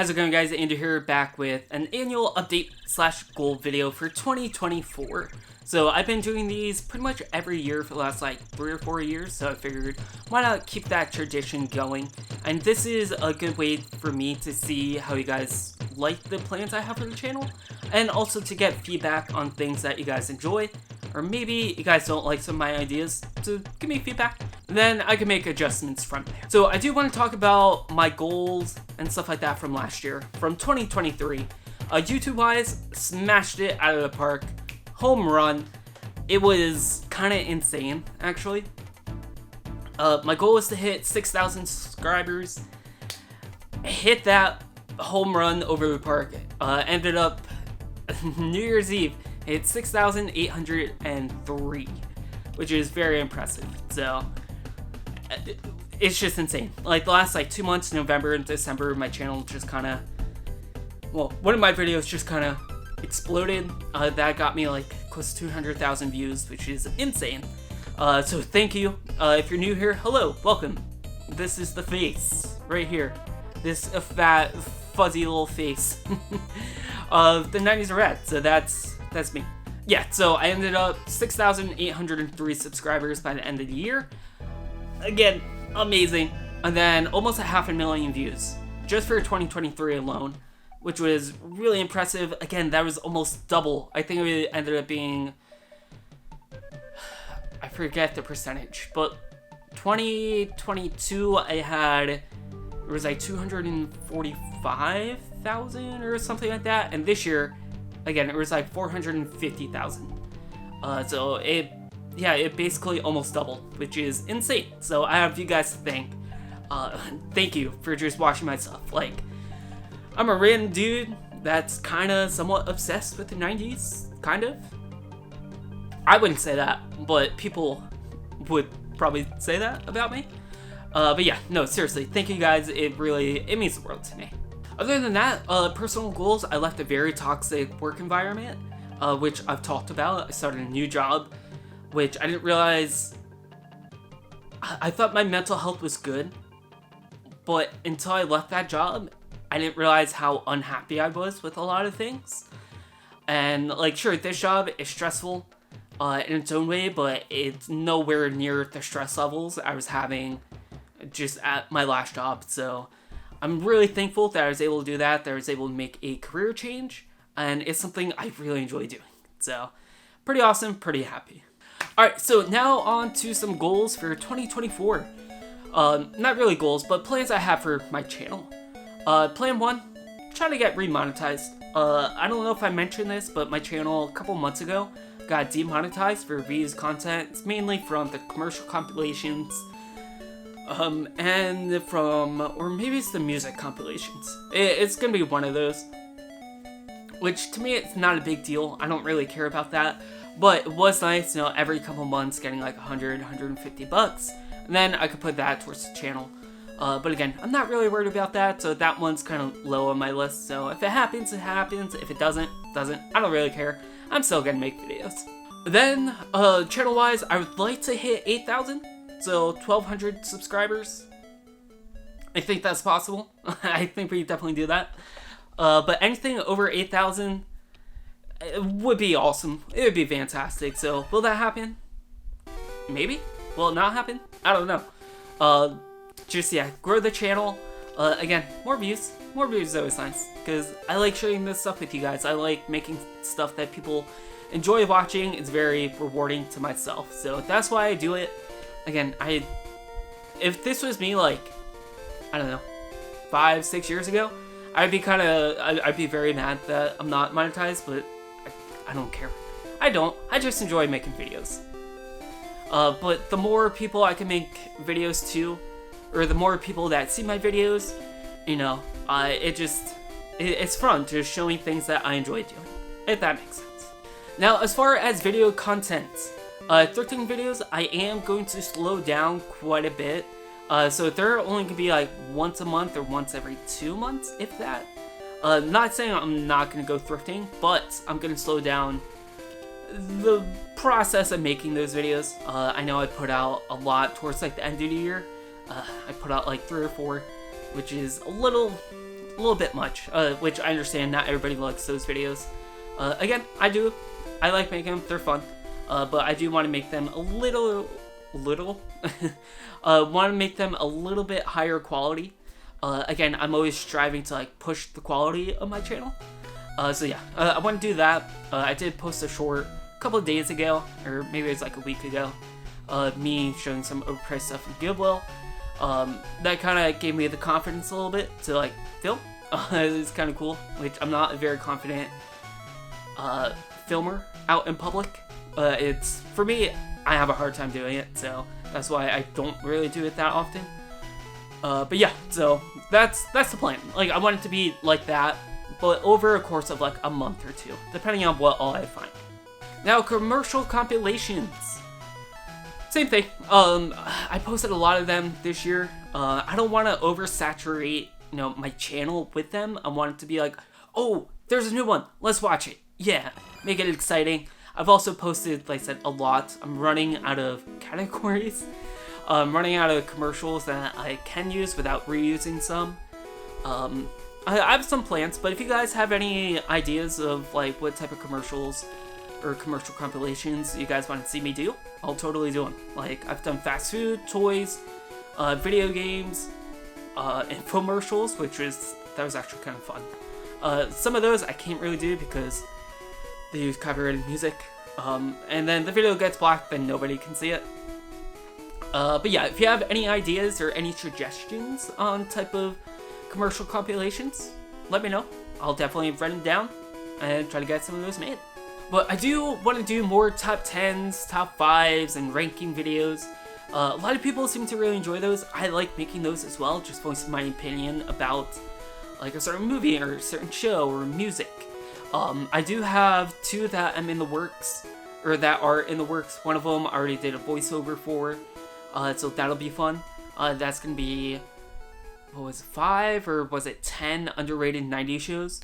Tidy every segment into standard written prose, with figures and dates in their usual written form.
how's it going, guys? Andrew here, back with an annual update slash goal video for 2024. So I've been doing these pretty much every year for the last like 3 or 4 years, so I figured why not keep that tradition going. And this is a good way for me to see how you guys like the plans I have for the channel, and also to get feedback on things that you guys enjoy, or maybe you guys don't like some of my ideas, so give me feedback. Then I can make adjustments from there. So I do want to talk about my goals and stuff like that from last year, from 2023. YouTube-wise, smashed it out of the park. Home run. It was kind of insane, actually. My goal was to hit 6,000 subscribers. Hit that home run over the park. Ended up New Year's Eve, hit 6,803, which is very impressive. So it's just insane. Like the last 2 months, November and December, my channel just kind of, well, one of my videos just kind of exploded. That got me close to 200,000 views, which is insane. So thank you. If you're new here, hello, welcome. This is the face right here. This fat, fuzzy little face of the 90s are rad. So that's me. Yeah, so I ended up 6,803 subscribers by the end of the year. Again, amazing. And then almost 500,000 views just for 2023 alone, which was really impressive. Again, that was almost double. I think it ended up being, I forget the percentage, but 2022 I had, it was 245,000 or something like that, and this year, again, it was 450,000. So it basically almost doubled, which is insane. So I have you guys to thank. Thank you for just watching my stuff. I'm a random dude that's kind of somewhat obsessed with the 90s, kind of. I wouldn't say that, but people would probably say that about me. But yeah, no, seriously, thank you guys. It means the world to me. Other than that, personal goals, I left a very toxic work environment, which I've talked about. I started a new job, which I didn't realize. I thought my mental health was good, but until I left that job, I didn't realize how unhappy I was with a lot of things. And sure, this job is stressful in its own way, but it's nowhere near the stress levels I was having just at my last job. So I'm really thankful that I was able to do that I was able to make a career change, and it's something I really enjoy doing. So pretty awesome, pretty happy. Alright, so now on to some goals for 2024. Not really goals, but plans I have for my channel. Plan 1, try to get remonetized. I don't know if I mentioned this, but my channel a couple months ago got demonetized for reused content. It's mainly from the commercial compilations, and from, or maybe it's the music compilations. It's gonna be one of those, which to me it's not a big deal. I don't really care about that, but it was nice, every couple months getting 100, 150 bucks, and then I could put that towards the channel. But again, I'm not really worried about that, so that one's kind of low on my list. So if it happens, it happens. If it doesn't. I don't really care. I'm still gonna make videos. Then, channel-wise, I would like to hit 8,000, so 1,200 subscribers. I think that's possible. I think we definitely do that. But anything over 8,000 would be awesome. It would be fantastic. So will that happen? Maybe. Will it not happen? I don't know. Just, yeah, grow the channel. Again, more views. More views is always nice, because I like sharing this stuff with you guys. I like making stuff that people enjoy watching. It's very rewarding to myself, so that's why I do it. Again, if this was me, I don't know, 5, 6 years ago, I'd be very mad that I'm not monetized, but I don't care. I just enjoy making videos. But the more people I can make videos to, or the more people that see my videos, it's fun just showing things that I enjoy doing, if that makes sense. Now, as far as video content, 13 videos, I am going to slow down quite a bit. So they're only gonna be once a month or once every 2 months, if that. Not saying I'm not gonna go thrifting, but I'm gonna slow down the process of making those videos. I know I put out a lot towards the end of the year. I put out 3 or 4, which is a little little bit much, which I understand not everybody likes those videos. Again, I do. I like making them, they're fun. But I do want to make them a little, want to make them a little bit higher quality. Again, I'm always striving to like push the quality of my channel. So yeah, I want to do that. I did post a short a couple of days ago, or maybe it was like a week ago, me showing some overpriced stuff in Goodwill. That kind of gave me the confidence a little bit to like film. It's kind of cool, which I'm not a very confident filmer out in public. It's, for me, I have a hard time doing it, so that's why I don't really do it that often. But yeah, so that's the plan. Like, I want it to be like that, but over a course of like a month or two, depending on what all I find. Now, commercial compilations. Same thing. I posted a lot of them this year. I don't want to oversaturate, my channel with them. I want it to be like, oh, there's a new one. Let's watch it. Yeah, make it exciting. I've also posted, like I said, a lot. I'm running out of categories. I'm running out of commercials that I can use without reusing some. I have some plans, but if you guys have any ideas of like what type of commercials or commercial compilations you guys want to see me do, I'll totally do them. Like, I've done fast food, toys, video games, infomercials, that was actually kind of fun. Some of those I can't really do because they use copyrighted music, and then the video gets blocked, then nobody can see it. But yeah, if you have any ideas or any suggestions on type of commercial compilations, let me know. I'll definitely write them down and try to get some of those made. But I do want to do more top 10s, top 5s, and ranking videos. A lot of people seem to really enjoy those. I like making those as well, just voicing my opinion about like a certain movie or a certain show or music. I do have 2 that I'm in the works, or that are in the works. One of them I already did a voiceover for, so that'll be fun. That's gonna be, what was it, 5 or was it 10 underrated 90s shows,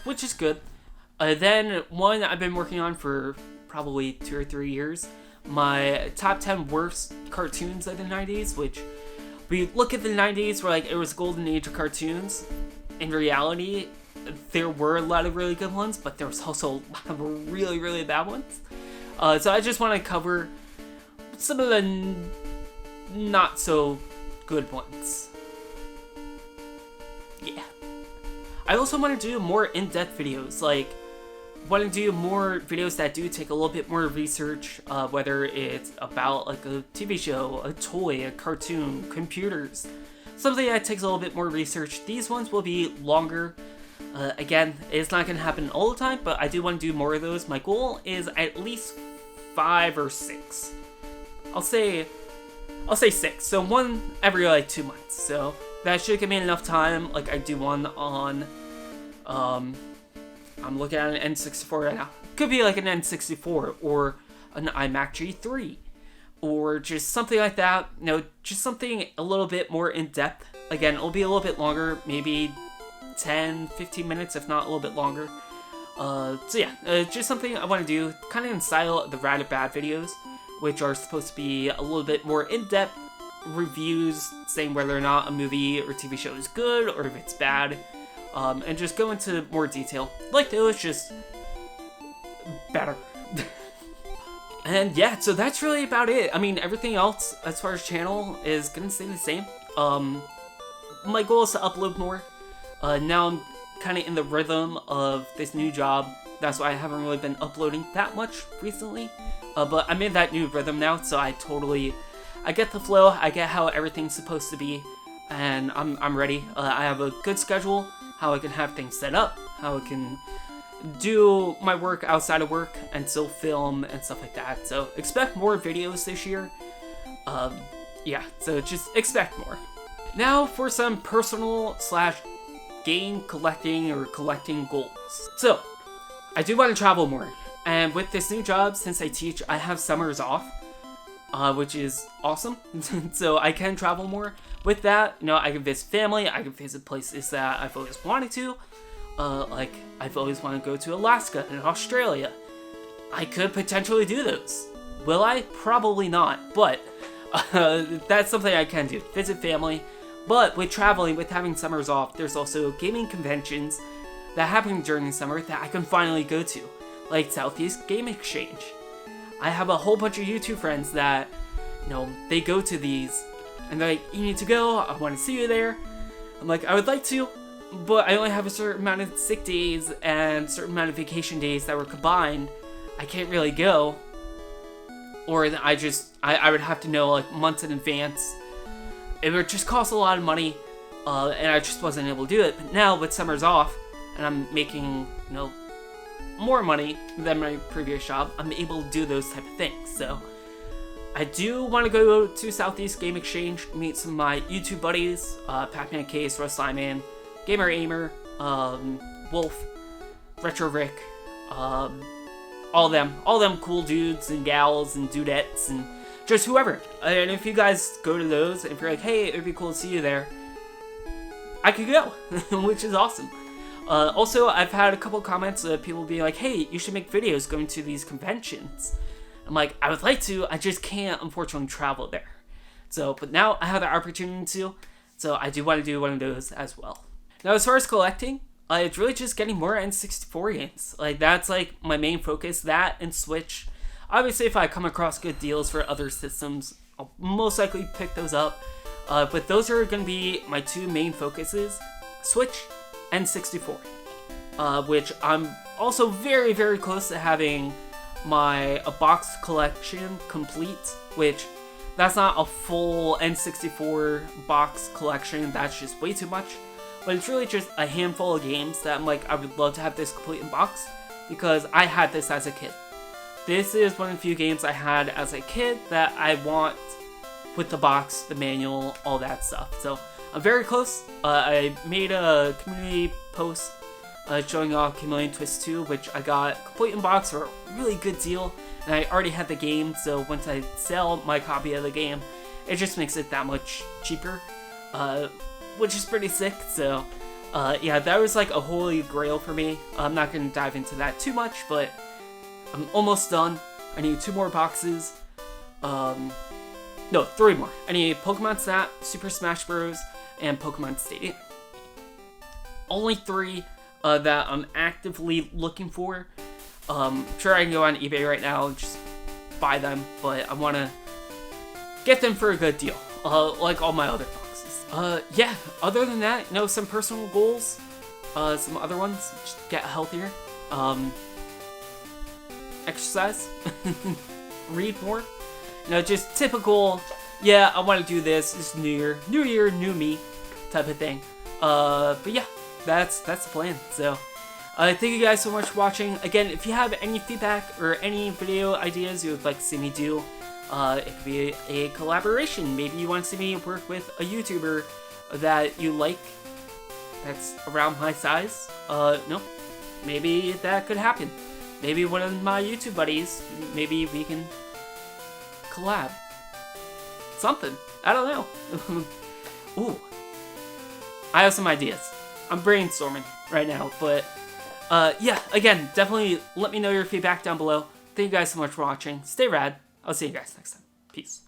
which is good. Then one I've been working on for probably 2 or 3 years, my top 10 worst cartoons of the 90s, which we look at the 90s where like it was golden age of cartoons. In reality, there were a lot of really good ones, but there was also a lot of really, really bad ones. So I just want to cover some of the not so good ones. Yeah. I also want to do more in-depth videos, like want to do more videos that do take a little bit more research, whether it's about like a TV show, a toy, a cartoon, computers, something that takes a little bit more research. These ones will be longer. Again, it's not going to happen all the time, but I do want to do more of those. My goal is at least 5 or 6. I'll say 6. So one every like 2 months. So that should give me enough time. Like I do one on, I'm looking at an N64 right now. Could be like an N64 or an iMac G3 or just something like that. Just something a little bit more in depth. Again, it'll be a little bit longer, maybe 10, 15 minutes, if not a little bit longer. So yeah, just something I want to do, kind of in style of the Rad or Bad videos, which are supposed to be a little bit more in-depth reviews, saying whether or not a movie or TV show is good or if it's bad, and just go into more detail. Like those, just better. And yeah, so that's really about it. I mean, everything else as far as channel is gonna stay the same. My goal is to upload more. Now I'm kind of in the rhythm of this new job. That's why I haven't really been uploading that much recently. But I'm in that new rhythm now, so I get the flow, I get how everything's supposed to be, and I'm ready. I have a good schedule, how I can have things set up, how I can do my work outside of work and still film and stuff like that. So expect more videos this year. Yeah, so just expect more. Now for some personal / game collecting or collecting goals. So, I do want to travel more, and with this new job, since I teach, I have summers off, which is awesome. So I can travel more. With that, I can visit family, I can visit places that I've always wanted to, like I've always wanted to go to Alaska and Australia. I could potentially do those. Will I? Probably not, but that's something I can do. Visit family, But with traveling, with having summers off, there's also gaming conventions that happen during the summer that I can finally go to, like Southeast Game Exchange. I have a whole bunch of YouTube friends that, they go to these, and they're like, you need to go, I want to see you there. I'm like, I would like to, but I only have a certain amount of sick days and a certain amount of vacation days that were combined. I can't really go. Or I would have to know like months in advance. It would just cost a lot of money, and I just wasn't able to do it. But now with summers off, and I'm making, more money than my previous job, I'm able to do those type of things. So I do want to go to Southeast Game Exchange, meet some of my YouTube buddies, Pac-Man Case, Russ Lyman, Gamer Aimer, Wolf, Retro Rick, all them cool dudes and gals and dudettes and just whoever. And if you guys go to those, if you're like, hey, it'd be cool to see you there, I could go, which is awesome. Also, I've had a couple comments of people being like, hey, you should make videos going to these conventions. I'm like, I would like to, I just can't, unfortunately, travel there. So, but now I have the opportunity to, so I do want to do one of those as well. Now, as far as collecting, it's really just getting more N64 games. Like, that's like my main focus, that and Switch. Obviously, if I come across good deals for other systems, I'll most likely pick those up. But those are going to be my two main focuses, Switch and 64. Which I'm also very, very close to having a box collection complete, which that's not a full N64 box collection, that's just way too much. But it's really just a handful of games that I'm like, I would love to have this complete in box, because I had this as a kid. This is one of the few games I had as a kid that I want with the box, the manual, all that stuff. So I'm very close. I made a community post showing off Chameleon Twist 2, which I got complete in box for a really good deal, and I already had the game, so once I sell my copy of the game, it just makes it that much cheaper, which is pretty sick. So yeah, that was like a holy grail for me. I'm not going to dive into that too much, but I'm almost done. I need 2 more boxes. No, 3 more. I need Pokemon Snap, Super Smash Bros., and Pokemon Stadium. Only 3 that I'm actively looking for. Sure, I can go on eBay right now and just buy them, but I want to get them for a good deal, like all my other boxes. Yeah, other than that, some personal goals, some other ones, just get healthier, exercise, read more, just typical, yeah, I want to do this, it's new year, new me, type of thing. But yeah, that's the plan. So thank you guys so much for watching. Again, if you have any feedback or any video ideas you would like to see me do, it could be a collaboration. Maybe you want to see me work with a YouTuber that you like that's around my size. No, maybe that could happen. Maybe one of my YouTube buddies, maybe we can collab. Something. I don't know. Ooh. I have some ideas. I'm brainstorming right now, but yeah, again, definitely let me know your feedback down below. Thank you guys so much for watching. Stay rad. I'll see you guys next time. Peace.